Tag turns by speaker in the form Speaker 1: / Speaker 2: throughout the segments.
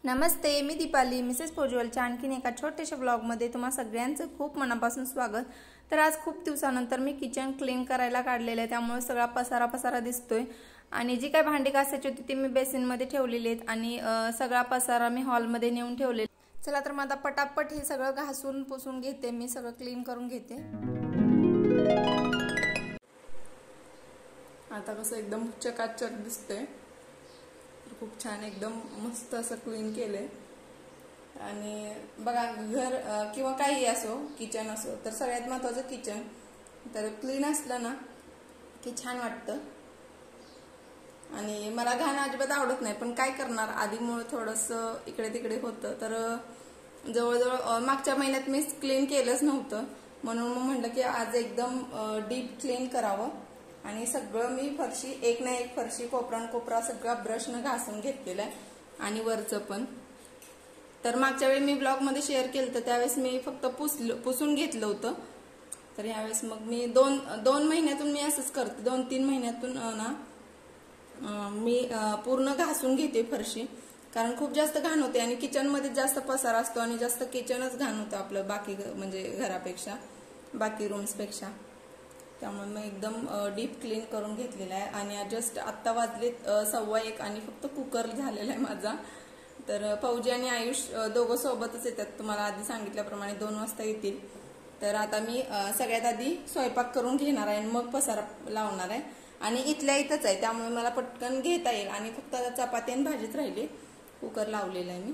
Speaker 1: नमस्ते, मी Deepali Mrs पोजवलच्या आणखीन एका छोट्याशा ब्लॉगमध्ये तुम्हा सगळ्यांचं खूप मनापासून स्वागत। तर आज खूप दिवसानंतर मी किचन क्लीन करायला काढलेलं आहे, त्यामुळे सगळा पसारा दिसतोय। आणि जी काय भांडी घासायची होती ती मी बेसिनमध्ये ठेवलेली आहेत आणि सगळा पसारा मी हॉलमध्ये नेऊन ठेवलेला। चला तर मग आता पटापट हे सगळं घासून पुसून घेते, मी सगळं क्लीन करून घेते। आता कसं एकदम चकाचक दिसतंय, खूप छान एकदम मस्त असं क्लीन केलंय। आणि बघा घर किंवा काही असो, किचन असो, तर सगळ्यात महत्त्वाचं किचन तर क्लीन असलं ना की छान वाटतं। आणि मला घाण अजिबात आवडत नाही, पण काय करणार, आधीमुळे थोडंसं इकडे तिकडे होतं। तर जवळजवळ मागच्या महिन्यात मी क्लीन केलंच नव्हतं, म्हणून मग म्हटलं की आज एकदम डीप क्लीन करावं। आणि सगळं मी फरशी एक ना एक फरशी कोपरा सगळा ब्रशनं घासून घेतलेला आहे आणि वरचं पण। तर मागच्या वेळी मी ब्लॉग मध्ये शेअर केलं तर त्यावेळेस मी फक्त पुसून घेतलं होतं। तर यावेळेस मग मी दोन महिन्यातून मी असंच करते, 2-3 महिन्यातून ना मी पूर्ण घासून घेते फरशी, कारण खूप जास्त घाण होते आणि किचन मध्ये जास्त पसारा असतो आणि जास्त किचनच घाण होतं आपलं बाकी म्हणजे घरापेक्षा, बाकी रूम्स पेक्षा। त्यामुळे मी एकदम डीप क्लीन करून घेतलेला आहे। आणि जस्ट आत्ता वाजलेत 1:15 आणि फक्त कुकर झालेला आहे माझा। तर फौजी आणि आयुष दोघं सोबतच येतात, तुम्हाला आधी सांगितल्याप्रमाणे 2 वाजता येतील। तर आता मी सगळ्यात आधी स्वयंपाक करून घेणार आहे आणि मग पसारा लावणार आहे। आणि इथल्या इथंच आहे, त्यामुळे मला पटकन घेता येईल। आणि फक्त चपाती आणि भाजीच राहिली, कुकर लावलेला आहे मी।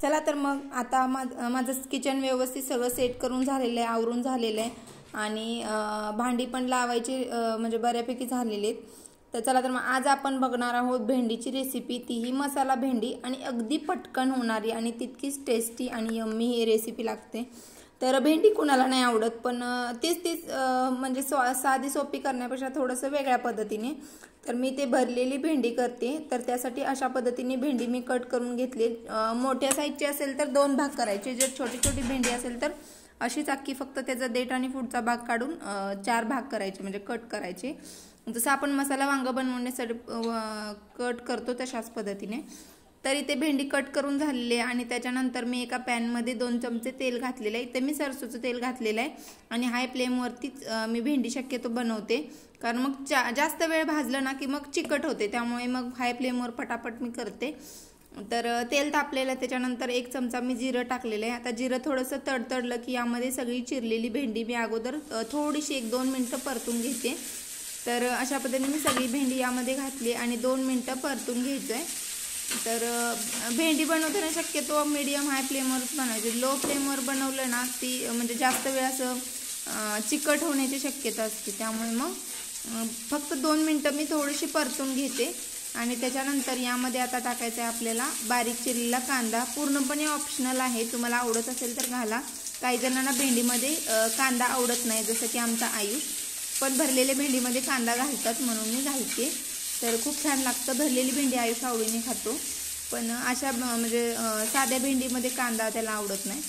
Speaker 1: चला तर मग आता माझं किचन व्यवस्थित सगळं सेट करून झालेलं आहे, आवरून झालेलं आहे आणि भांडी पण लावायची म्हणजे बऱ्यापैकी झालेली आहेत। तर चला तर मग आज आपण बघणार आहोत भेंडीची रेसिपी, तीही मसाला भेंडी आणि अगदी पटकन होणारी आणि तितकीच टेस्टी आणि यम्मी ही रेसिपी लागते। तर भेंडी कुणाला नाही आवडत, पण तीच म्हणजे साधी सोपी करण्यापेक्षा थोडंसं वेगळ्या पद्धतीने। तर मी ते भरलेली भेंडी करते, तर त्यासाठी अशा पद्धतीने भेंडी मी कट करून घेतली। मोठ्या साईजची असेल तर 2 भाग करायचे, जर छोटी छोटी भेंडी असेल तर अशीच अख्खी फक्त त्याचा देठ आणि पुढचा भाग काढून 4 भाग करायचे, म्हणजे कट करायचे, जसं आपण मसाला वांग बनवण्यासाठी कट करतो तशाच पद्धतीने। तर इथे भेंडी कट करून झालेली आहे आणि त्याच्यानंतर मी एका पॅनमध्ये 2 चमचे तेल घातलेलं आहे। इथे मी सरसोचं तेल घातलेलं आहे आणि हाय फ्लेमवरतीच मी भेंडी शक्यतो बनवते, कारण मग जास्त वेळ भाजलं ना की मग चिकट होते, त्यामुळे मग हाय फ्लेमवर पटापट मी करते। तर तेल तापलेलं, त्याच्यानंतर 1 चमचा मी जिरं टाकलेलं आहे। आता जिरं थोडंसं तडतडलं की यामध्ये सगळी चिरलेली भेंडी मी अगोदर थोडीशी 1-2 मिनटं परतून घेते। तर अशा पद्धतीने मी सगळी भेंडी यामध्ये घातली आणि 2 मिनटं परतून घ्यायचं आहे। तर भेंडी बनवताना शक्यतो मीडियम हाय फ्लेमवरच बनवायची, लो फ्लेमवर बनवलं ना ती म्हणजे जास्त वेळ असं चिकट होण्याची शक्यता असते। त्यामुळे मग फक्त 2 मिनटं मी थोडीशी परतून घेते। आणि त्याच्यानंतर यामध्ये आता टाकायचं आहे आपल्याला बारीक चिरलेला कांदा, पूर्णपणे ऑप्शनल आहे, तुम्हाला आवडत असेल तर घाला। काही जणांना भेंडीमध्ये कांदा आवडत नाही, जसं की आमचा आयुष, पण भरलेल्या भेंडीमध्ये कांदा घालतात म्हणून मी घालते। तर खूप छान लागतं, भरलेली भेंडी आयुष आवडीने खातो, पण अशा म्हणजे साध्या भेंडीमध्ये कांदा त्याला आवडत नाही।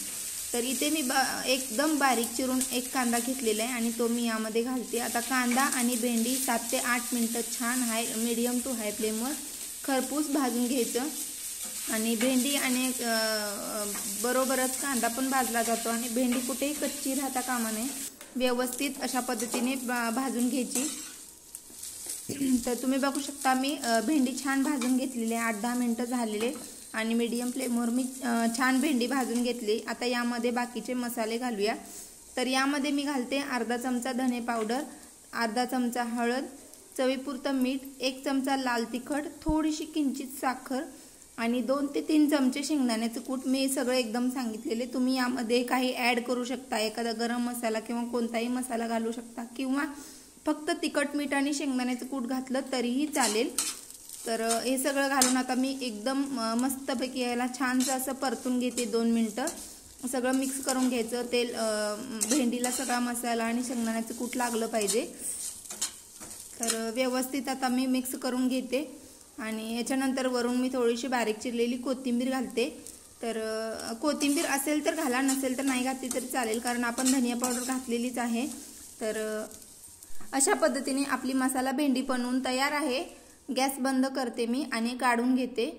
Speaker 1: तर इथे मी एकदम बारीक चिरून 1 कांदा घेतलेला आहे आणि तो मी यामध्ये घालते। आता कांदा आणि भेंडी 7 ते 8 मिनटं छान मीडियम टू हाय फ्लेमवर खरपूस भाजून घ्यायचं। आणि भेंडी आणि बरोबरच कांदा पण भाजला जातो आणि भेंडी कुठेही कच्ची राहता कामा नये, व्यवस्थित अशा पद्धतीने भाजून घ्यायची। तर तुम्ही बघू शकता मी भेंडी छान भाजून घेतलेली आहे, 8-10 मिनटं झालेले आणि मीडियम फ्लेमवर मी छान भेंडी भाजून घेतली। आता यामध्ये बाकीचे मसाले घालूया। तर यामध्ये मी घालते अर्धा चमचा धने पावडर, अर्धा चमचा हळद, चवीपुरतं मीठ, 1 चमचा लाल तिखट, थोडीशी किंचित साखर आणि 2 ते 3 चमचे शेंगदाण्याचं कूट। मी सगळं एकदम सांगितलेले, तुम्ही यामध्ये काही ॲड करू शकता, एखादा गरम मसाला किंवा कोणताही मसाला घालू शकता, किंवा फक्त तिखट मीठ आणि शेंगदाण्याचं कूट घातलं तरीही चालेल। तर हे सगळं घालून आता मी एकदम मस्तपैकी याला छानसं असं परतून घेते 2 मिनटं, सगळं मिक्स करून घ्यायचं। तेल भेंडीला सगळा मसाला आणि शेंगदाण्याचं कूट लागलं पाहिजे। तर व्यवस्थित आता मी मिक्स करून घेते आणि याच्यानंतर वरून मी थोडीशी बारीक चिरलेली कोथिंबीर घालते। तर कोथिंबीर असेल तर घाला, नसेल तर नाही घातली तरी चालेल, कारण आपण धनिया पावडर घातलेलीच आहे। तर अशा पद्धतीने आपली मसाला भेंडी बनवून तयार आहे। गॅस बंद करते मी आणि काढून घेते।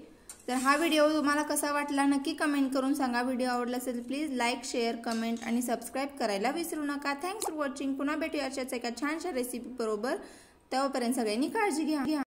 Speaker 1: तर हा व्हिडिओ तुम्हाला कसा वाटला नक्की कमेंट करून सांगा। व्हिडिओ आवडला असेल प्लीज लाईक, शेअर, कमेंट आणि सबस्क्राईब करायला विसरू नका। Thanks for watching. पुन्हा भेटूया अशाच एका छानशा रेसिपी बरोबर। तेव्हापर्यंत सगळ्यांनी काळजी घ्या।